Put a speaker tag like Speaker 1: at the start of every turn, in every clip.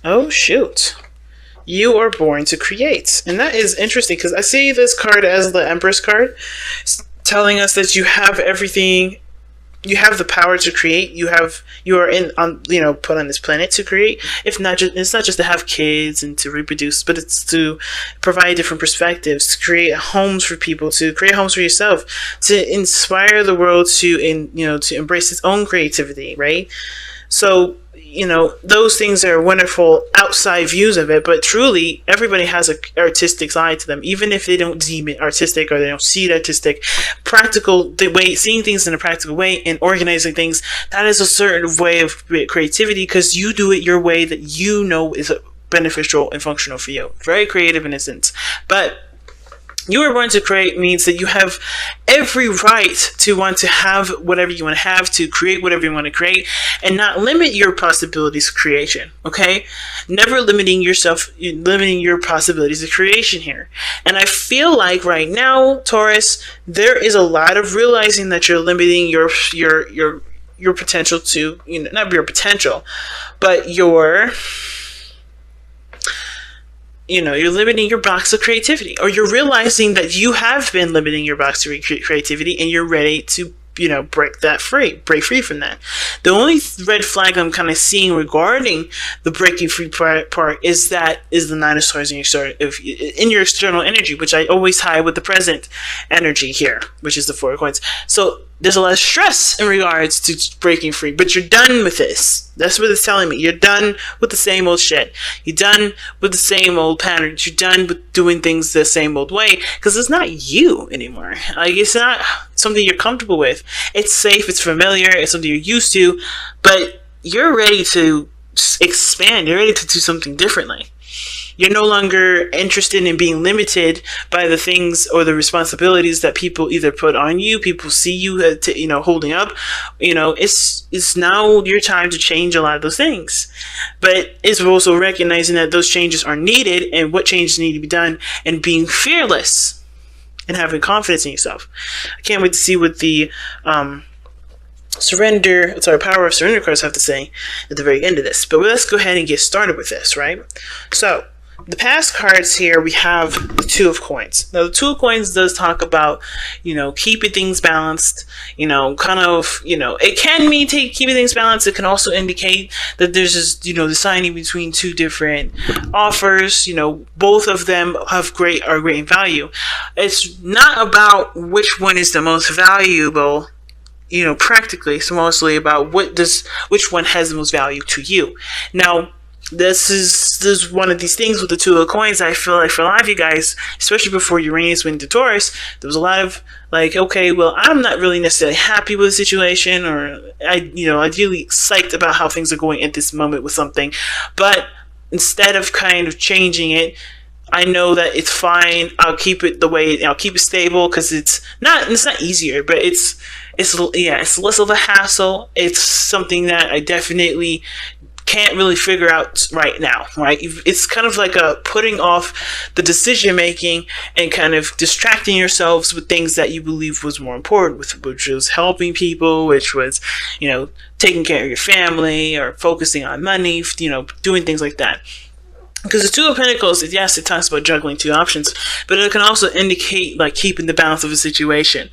Speaker 1: Oh, shoot. You are born to create. And that is interesting because I see this card as the Empress card, telling us that you have everything. You have the power to create. You are in on put on this planet to create. If not just It's not just to have kids and to reproduce, but it's to provide different perspectives, to create homes for people, to create homes for yourself, to inspire the world to embrace its own creativity, right? So, those things are wonderful outside views of it, but truly, everybody has an artistic side to them, even if they don't deem it artistic or they don't see it artistic. Practical, the way, seeing things in a practical way and organizing things, that is a certain way of creativity because you do it your way that you know is beneficial and functional for you. Very creative in a sense. But you were born to create means that you have every right to want to have whatever you want to have, to create whatever you want to create, and not limit your possibilities of creation, okay? Never limiting yourself, limiting your possibilities of creation here. And I feel like right now, Taurus, there is a lot of realizing that you're limiting your potential to, not your potential, but you're limiting your box of creativity, or you're realizing that you have been limiting your box of creativity and you're ready to, break free from that. The only red flag I'm kind of seeing regarding the breaking free part is the Nine of Swords in your external energy, which I always tie with the present energy here, which is the Four of Coins. So there's a lot of stress in regards to breaking free, but you're done with this. That's what it's telling me. You're done with the same old shit. You're done with the same old patterns. You're done with doing things the same old way because it's not you anymore. Like, it's not something you're comfortable with. It's safe. It's familiar. It's something you're used to, but you're ready to expand. You're ready to do something differently. You're no longer interested in being limited by the things or the responsibilities that people either put on you, people see you, holding up. It's now your time to change a lot of those things. But it's also recognizing that those changes are needed and what changes need to be done, and being fearless and having confidence in yourself. I can't wait to see what the power of surrender cards have to say at the very end of this. But let's go ahead and get started with this, right? So, the past cards here, we have the Two of Coins. Now, the Two of Coins does talk about, keeping things balanced, it can mean keeping things balanced. It can also indicate that there's just, deciding between two different offers. Both of them are great in value. It's not about which one is the most valuable, practically. It's mostly about which one has the most value to you. Now, this is one of these things with the Two of Coins. I feel like for a lot of you guys, especially before Uranus went into Taurus, there was a lot of like, okay, well, I'm not really necessarily happy with the situation, or ideally psyched about how things are going at this moment with something. But instead of kind of changing it, I know that it's fine. I'll keep it I'll keep it stable because it's not easier, but it's less of a hassle. It's something that I definitely can't really figure out right now, right? It's kind of like a putting off the decision making and kind of distracting yourselves with things that you believe was more important, which was helping people, which was, taking care of your family or focusing on money, doing things like that. Because the Two of Pentacles, yes, it talks about juggling two options, but it can also indicate like keeping the balance of a situation.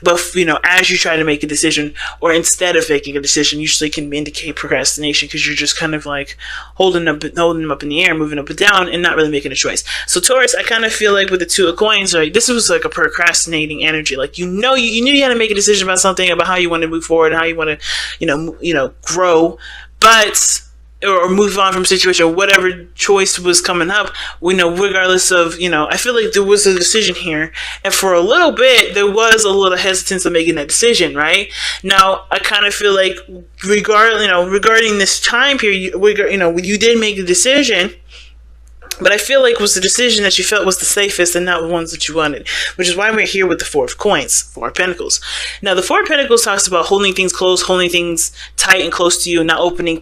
Speaker 1: But as you try to make a decision, or instead of making a decision, usually can indicate procrastination because you're just kind of like holding them up in the air, moving up and down, and not really making a choice. So Taurus, I kind of feel like with the Two of Coins, like this was like a procrastinating energy. Like you knew you had to make a decision about something, about how you want to move forward, how you want to grow, but or move on from situation, or whatever choice was coming up, regardless of, I feel like there was a decision here, and for a little bit, there was a little hesitance of making that decision, right? Now, I kind of feel like, regarding this time period, you did make a decision, but I feel like it was the decision that you felt was the safest and not the ones that you wanted, which is why we're here with the Four of Coins, Four of Pentacles. Now, the Four of Pentacles talks about holding things close, holding things tight and close to you, not opening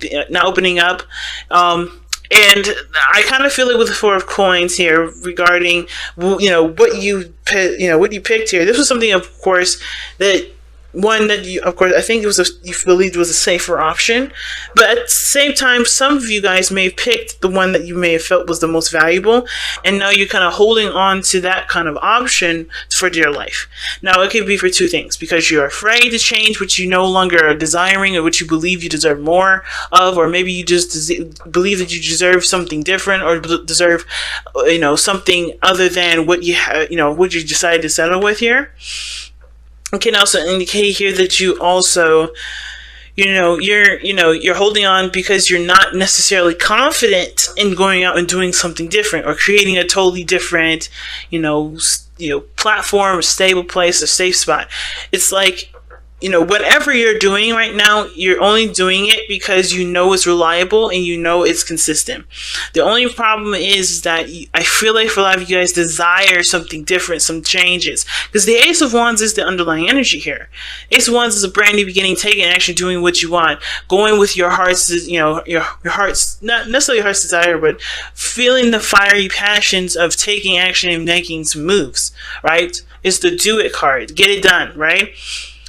Speaker 1: up. And I kind of feel it with the Four of Coins here regarding, what you picked here. This was something, of course, that one that you, of course, I think it was you believed was a safer option, but at the same time, some of you guys may have picked the one that you may have felt was the most valuable, and now you're kind of holding on to that kind of option for dear life. Now, it could be for two things: because you're afraid to change what you no longer are desiring, or what you believe you deserve more of, or maybe you just believe that you deserve something different, or deserve, something other than what you what you decided to settle with here. It can also indicate here that you also, you're holding on because you're not necessarily confident in going out and doing something different, or creating a totally different, platform, a stable place, a safe spot. It's like, whatever you're doing right now, you're only doing it because you know it's reliable and you know it's consistent. The only problem is that I feel like for a lot of you guys desire something different, some changes. Because the Ace of Wands is the underlying energy here. Ace of Wands is a brand new beginning, taking action, doing what you want, going with your heart's, your heart's, not necessarily your heart's desire, but feeling the fiery passions of taking action and making some moves, right? It's the do it card. Get it done, right?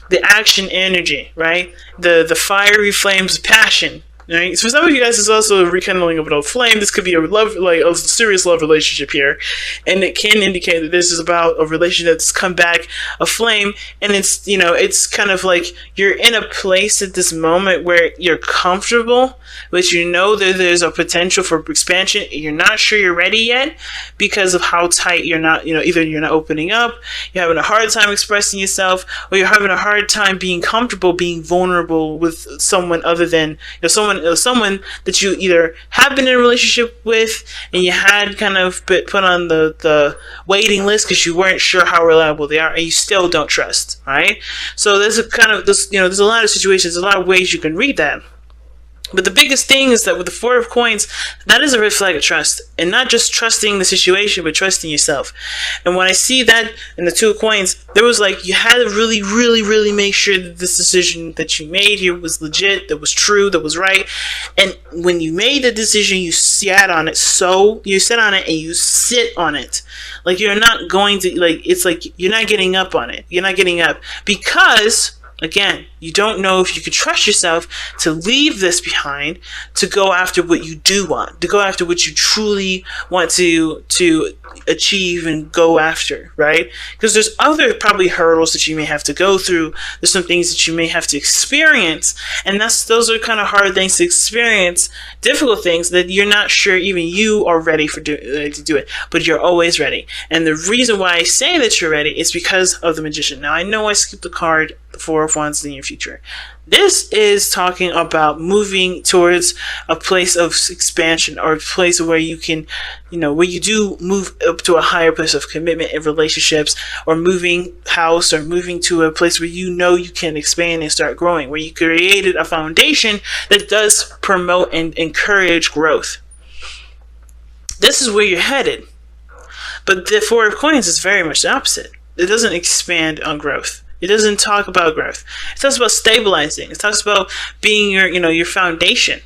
Speaker 1: The action energy, right? The fiery flames of passion, right? So for some of you guys, it's also a rekindling of an old flame. This could be a love, like a serious love relationship here, and it can indicate that this is about a relationship that's come back aflame. And it's, it's kind of like you're in a place at this moment where you're comfortable, but you know that there's a potential for expansion. You're not sure you're ready yet because of how tight you're not. Either you're not opening up, you're having a hard time expressing yourself, or you're having a hard time being comfortable, being vulnerable with someone other than someone that you either have been in a relationship with and you had kind of put on the waiting list because you weren't sure how reliable they are, and you still don't trust, right? So there's there's a lot of situations, a lot of ways you can read that. But the biggest thing is that with the Four of Coins, that is a red flag of trust. And not just trusting the situation, but trusting yourself. And when I see that in the Two of Coins, there was like, you had to really, really, really make sure that this decision that you made here was legit, that was true, that was right. And when you made the decision, you sat on it. So you sit on it and you sit on it. Like you're not going to, it's like you're not getting up on it. You're not getting up because, again, you don't know if you could trust yourself to leave this behind, to go after what you do want, to go after what you truly want to achieve and go after, right? Because there's other probably hurdles that you may have to go through. There's some things that you may have to experience, and those are kind of hard things to experience, difficult things that you're not sure even you are ready to do it, but you're always ready. And the reason why I say that you're ready is because of the Magician. Now, I know I skipped the card, the Four of Wands in your future. This is talking about moving towards a place of expansion, or a place where you can, where you do move up to a higher place of commitment in relationships, or moving house, or moving to a place where you can expand and start growing, where you created a foundation that does promote and encourage growth. This is where you're headed. But the Four of Coins is very much the opposite. It doesn't expand on growth. It doesn't talk about growth. It talks about stabilizing. It talks about being your foundation,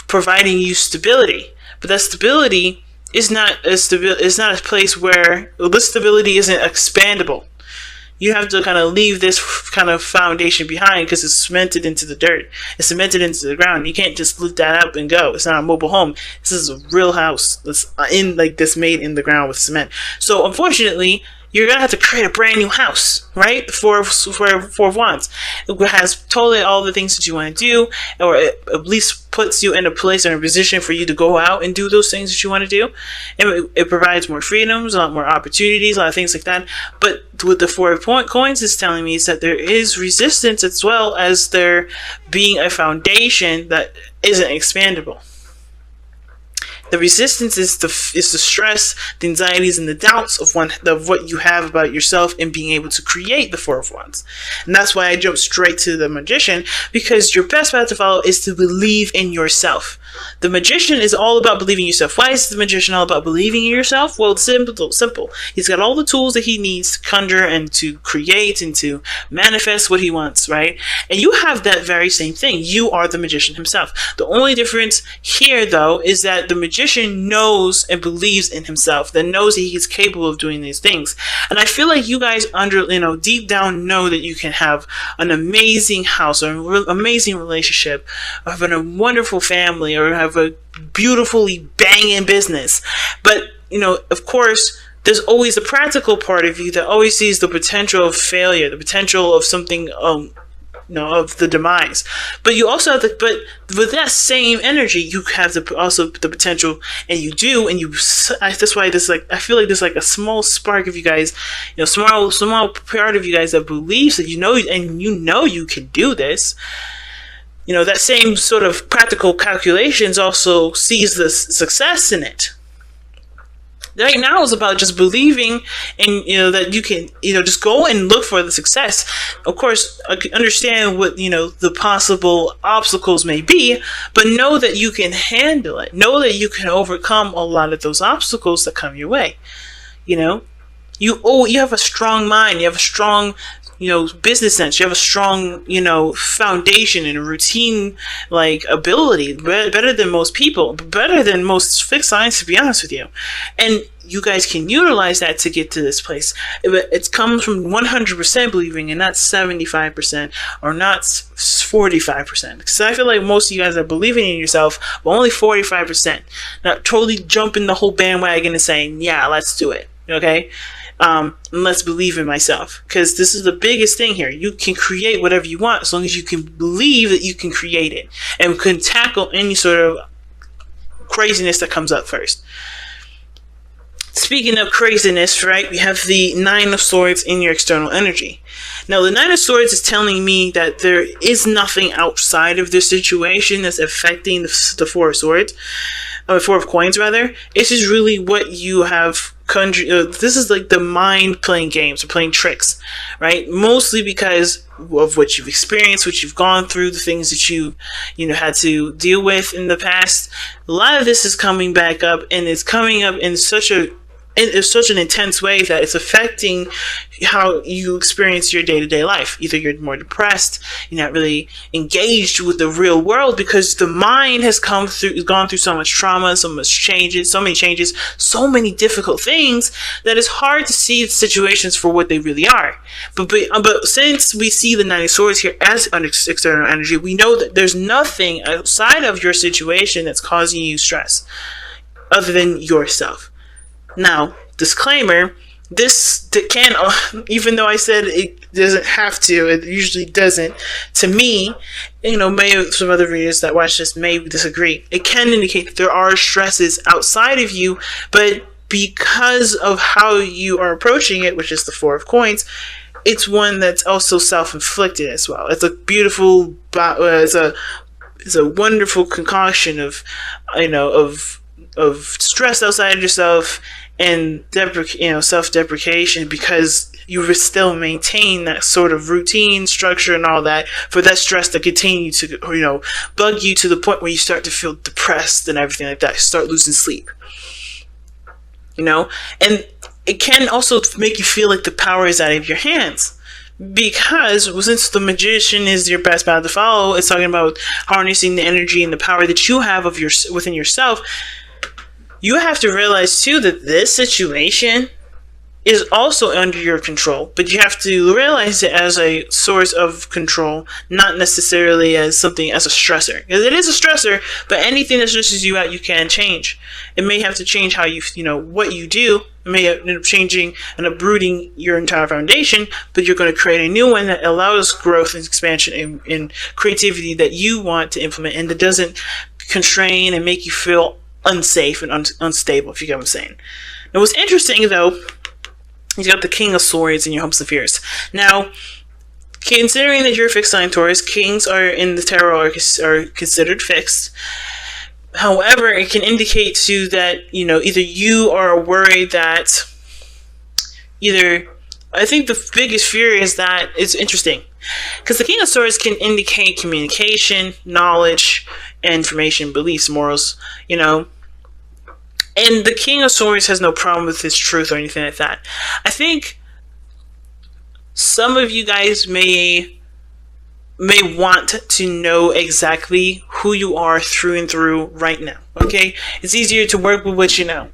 Speaker 1: providing you stability. But that stability is not a place where this stability isn't expandable. You have to kind of leave this kind of foundation behind because it's cemented into the dirt. It's cemented into the ground. You can't just lift that up and go. It's not a mobile home. This is a real house that's made in the ground with cement. So unfortunately, you're going to have to create a brand new house, right? Four of Wands. It has totally all the things that you want to do, or it at least puts you in a place or a position for you to go out and do those things that you want to do. And it provides more freedoms, a lot more opportunities, a lot of things like that. But what the Four of Coins is telling me is that there is resistance, as well as there being a foundation that isn't expandable. The resistance is the stress, the anxieties, and the doubts of what you have about yourself and being able to create the Four of Wands. And that's why I jumped straight to the Magician, because your best path to follow is to believe in yourself. The Magician is all about believing in yourself. Why is the Magician all about believing in yourself? Well, it's simple. He's got all the tools that he needs to conjure and to create and to manifest what he wants, right? And you have that very same thing. You are the Magician himself. The only difference here, though, is that the Magician magician knows and believes in himself, that knows that he's capable of doing these things. And I feel like you guys deep down know that you can have an amazing house or an amazing relationship, or have a wonderful family, or have a beautifully banging business. But, of course, there's always a practical part of you that always sees the potential of failure, the potential of something, of the demise. But you also have but with that same energy, you have also the potential, and you do, and that's why I feel like there's like a small spark of you guys, small part of you guys that believes that you can do this. That same sort of practical calculations also sees the success in it. Right now is about just believing and that you can just go and look for the success. Of course, I can understand what the possible obstacles may be, but know that you can handle it. Know that you can overcome a lot of those obstacles that come your way. You have a strong mind. You have a strong business sense. You have a strong, foundation and a routine ability, better than most people, better than most fixed signs, to be honest with you. And you guys can utilize that to get to this place. It comes from 100% believing and not 75% or not 45%. Because I feel like most of you guys are believing in yourself, but only 45%. Not totally jumping the whole bandwagon and saying, yeah, let's do it. Okay? And let's believe in myself, because this is the biggest thing here. You can create whatever you want as long as you can believe that you can create it and can tackle any sort of craziness that comes up first. Speaking of craziness, right, we have the Nine of Swords in your external energy. Now, the Nine of Swords is telling me that there is nothing outside of this situation that's affecting the Four of Swords. Four of Coins, rather. It's just really what you have this is like the mind playing games or playing tricks, right? Mostly because of what you've experienced, what you've gone through, the things that you had to deal with in the past. A lot of this is coming back up, and it's coming up in such an intense way that it's affecting how you experience your day-to-day life. Either you're more depressed, you're not really engaged with the real world because the mind has gone through so much trauma, so many changes, so many difficult things that it's hard to see situations for what they really are. But since we see the Nine of Swords here as an external energy, we know that there's nothing outside of your situation that's causing you stress other than yourself. Now, disclaimer, this can, even though I said it doesn't have to, it usually doesn't, to me, maybe some other readers that watch this may disagree. It can indicate that there are stresses outside of you, but because of how you are approaching it, which is the Four of Coins, it's one that's also self-inflicted as well. It's a beautiful, it's a wonderful concoction of stress outside of yourself and self-deprecation, because you still maintain that sort of routine, structure, and all that for that stress to continue to bug you to the point where you start to feel depressed and everything like that. You start losing sleep. And it can also make you feel like the power is out of your hands. Because since the magician is your best path to follow, it's talking about harnessing the energy and the power that you have within yourself. You have to realize too that this situation is also under your control, but you have to realize it as a source of control, not necessarily as something as a stressor. Because it is a stressor, but anything that stresses you out, you can change. It may have to change how what you do. It may end up changing and uprooting your entire foundation, but you're going to create a new one that allows growth and expansion and creativity that you want to implement, and that doesn't constrain and make you feel unsafe and unstable, if you get what I'm saying. Now, what's interesting, though, you got the King of Swords in your hopes and fears. Now, considering that you're a fixed sign Taurus, kings in the tarot are considered fixed. However, it can indicate to that, either you are worried that I think the biggest fear is that it's interesting. Because the King of Swords can indicate communication, knowledge, information, beliefs, morals, And the King of Swords has no problem with his truth or anything like that. I think some of you guys may may want to know exactly who you are through and through right now. Okay? It's easier to work with what you know.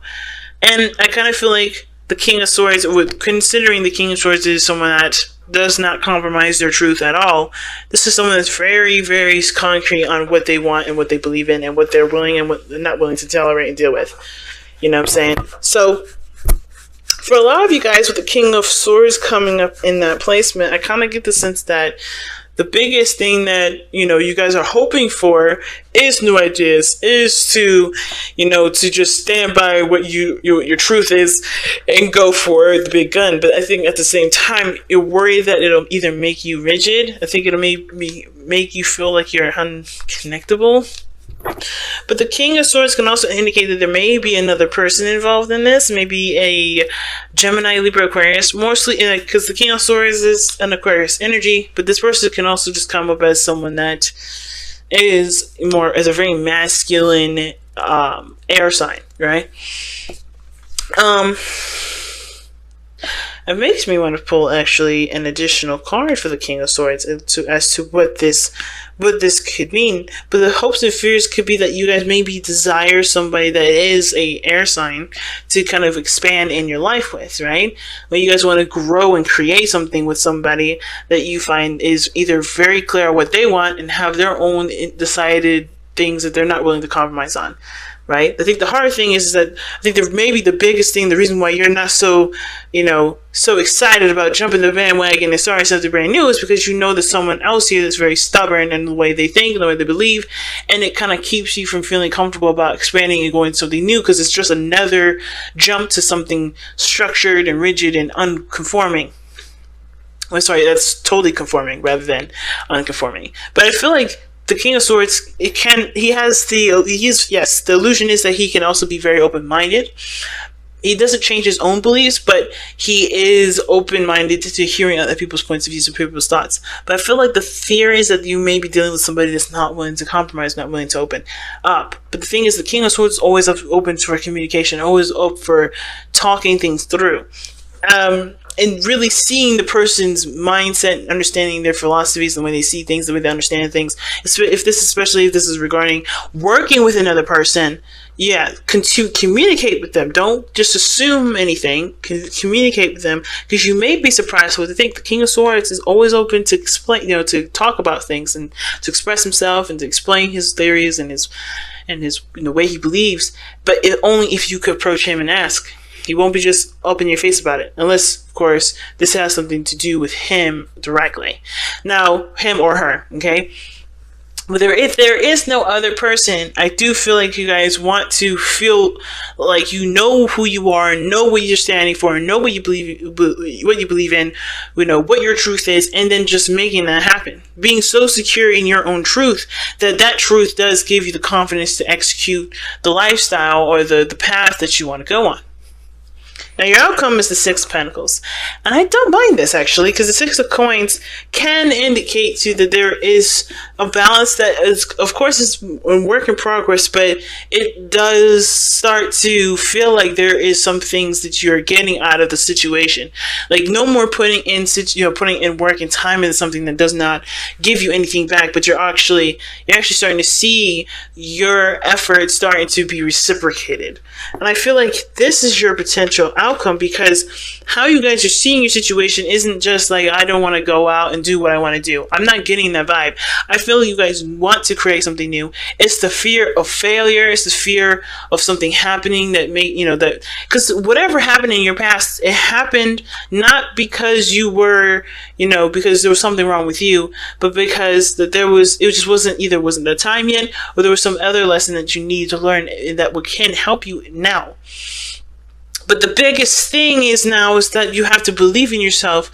Speaker 1: And I kind of feel like the King of Swords, considering the King of Swords is someone that does not compromise their truth at all, this is someone that's very, very concrete on what they want and what they believe in and what they're willing and what they're not willing to tolerate and deal with. You know what I'm saying? So, for a lot of you guys with the King of Swords coming up in that placement, I kind of get the sense that the biggest thing that, you guys are hoping for is new ideas, is to, to just stand by what your truth is and go for the big gun. But I think at the same time, you're worried that it'll either make you rigid. I think it'll make you feel like you're unconnectable. But the King of Swords can also indicate that there may be another person involved in this, maybe a Gemini, Libra, Aquarius, mostly because the King of Swords is an Aquarius energy, but this person can also just come up as someone that is as a very masculine air sign, right? It makes me want to pull actually an additional card for the King of Swords as to what this could mean. But the hopes and fears could be that you guys maybe desire somebody that is a air sign to kind of expand in your life with, right? When you guys want to grow and create something with somebody that you find is either very clear what they want and have their own decided things that they're not willing to compromise on. Right? I think the hard thing is that I think maybe the biggest thing, the reason why you're not so, so excited about jumping the bandwagon and starting something brand new is because you know there's someone else here that's very stubborn in the way they think and the way they believe, and it kind of keeps you from feeling comfortable about expanding and going to something new because it's just another jump to something structured and rigid and unconforming. I'm sorry, that's totally conforming rather than unconforming. But I feel like the King of Swords, the illusion is that he can also be very open-minded. He doesn't change his own beliefs, but he is open-minded to hearing other people's points of view and people's thoughts. But I feel like the fear is that you may be dealing with somebody that's not willing to compromise, not willing to open up. But the thing is, the King of Swords is always open for communication, always up for talking things through. And really seeing the person's mindset, understanding their philosophies, the way they see things, the way they understand things. Especially if this is regarding working with another person, to communicate with them. Don't just assume anything. Communicate with them, because you may be surprised what they think. The King of Swords is always open to explain, to talk about things and to express himself and to explain his theories and his way he believes. But only if you could approach him and ask. He won't be just up in your face about it, unless, of course, this has something to do with him directly. Now, him or her, okay? But if there is no other person, I do feel like you guys want to feel like you know who you are, know what you're standing for, know what you believe in, what your truth is, and then just making that happen. Being so secure in your own truth that truth does give you the confidence to execute the lifestyle or the path that you want to go on. Now, your outcome is the Six of Pentacles. And I don't mind this, actually, because the Six of Coins can indicate to you that there is a balance that is, of course, is a work in progress, but it does start to feel like there is some things that you're getting out of the situation. Like, no more putting in work and time into something that does not give you anything back, but you're actually starting to see your efforts starting to be reciprocated. And I feel like this is your potential outcome, because how you guys are seeing your situation isn't just like, I don't want to go out and do what I want to do. I'm not getting that vibe. I feel you guys want to create something new. It's the fear of failure. It's the fear of something happening that because whatever happened in your past, it happened not because you were, because there was something wrong with you, but because it just wasn't the time yet, or there was some other lesson that you need to learn that can help you now. But the biggest thing is that you have to believe in yourself,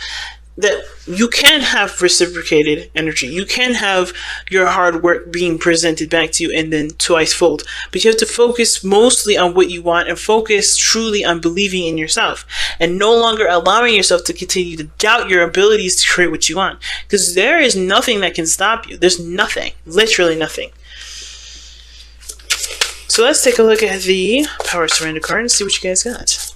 Speaker 1: that you can have reciprocated energy. You can have your hard work being presented back to you and then twice-fold. But you have to focus mostly on what you want and focus truly on believing in yourself and no longer allowing yourself to continue to doubt your abilities to create what you want. Because there is nothing that can stop you. There's nothing. Literally nothing. So let's take a look at the Power Surrender card and see what you guys got.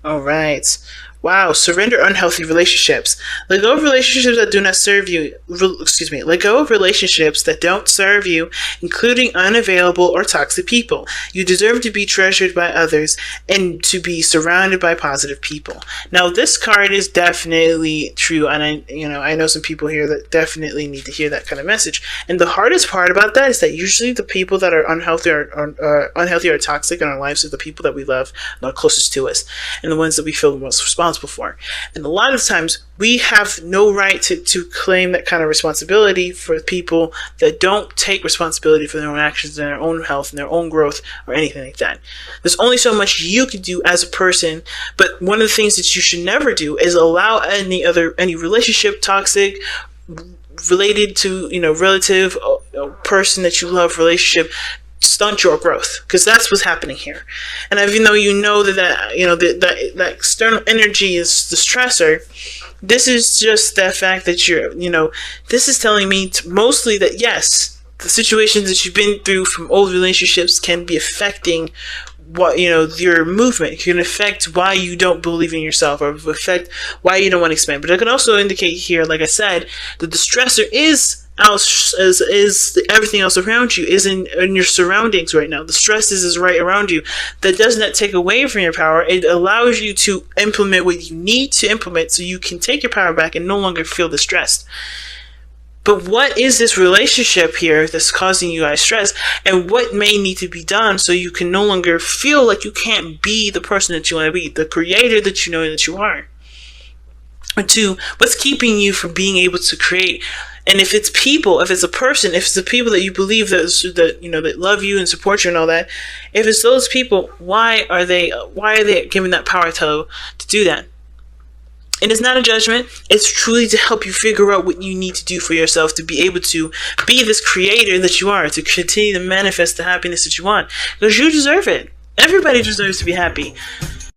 Speaker 1: All right. Wow. Surrender unhealthy relationships. Let go of relationships that do not serve you. Excuse me. Let go of relationships that don't serve you, including unavailable or toxic people. You deserve to be treasured by others and to be surrounded by positive people. Now, this card is definitely true, and I know some people here that definitely need to hear that kind of message. And the hardest part about that is that usually the people that are unhealthy or toxic in our lives are the people that we love and are closest to us, and the ones that we feel the most responsible for. And a lot of times we have no right to claim that kind of responsibility for people that don't take responsibility for their own actions and their own health and their own growth or anything like that. There's only so much you can do as a person, but one of the things that you should never do is allow any relationship, toxic, related to, relative, person that you love, relationship, stunt your growth, because that's what's happening here. And even though that external energy is the stressor, this is just that fact that this is telling me mostly that yes, the situations that you've been through from old relationships can be affecting what your movement. It can affect why you don't believe in yourself, or affect why you don't want to expand. But it can also indicate here, like I said, that the stressor is everything else around you, is in your surroundings right now. The stress is right around you. That does not take away from your power. It allows you to implement what you need to implement so you can take your power back and no longer feel distressed. But what is this relationship here that's causing you guys stress, and what may need to be done so you can no longer feel like you can't be the person that you want to be, the creator that you know that you are? Or two, what's keeping you from being able to create? And if it's people, if it's a person, if it's the people that you believe that love you and support you and all that, if it's those people, why are they giving that power to do that? And it's not a judgment. It's truly to help you figure out what you need to do for yourself to be able to be this creator that you are, to continue to manifest the happiness that you want, because you deserve it. Everybody deserves to be happy.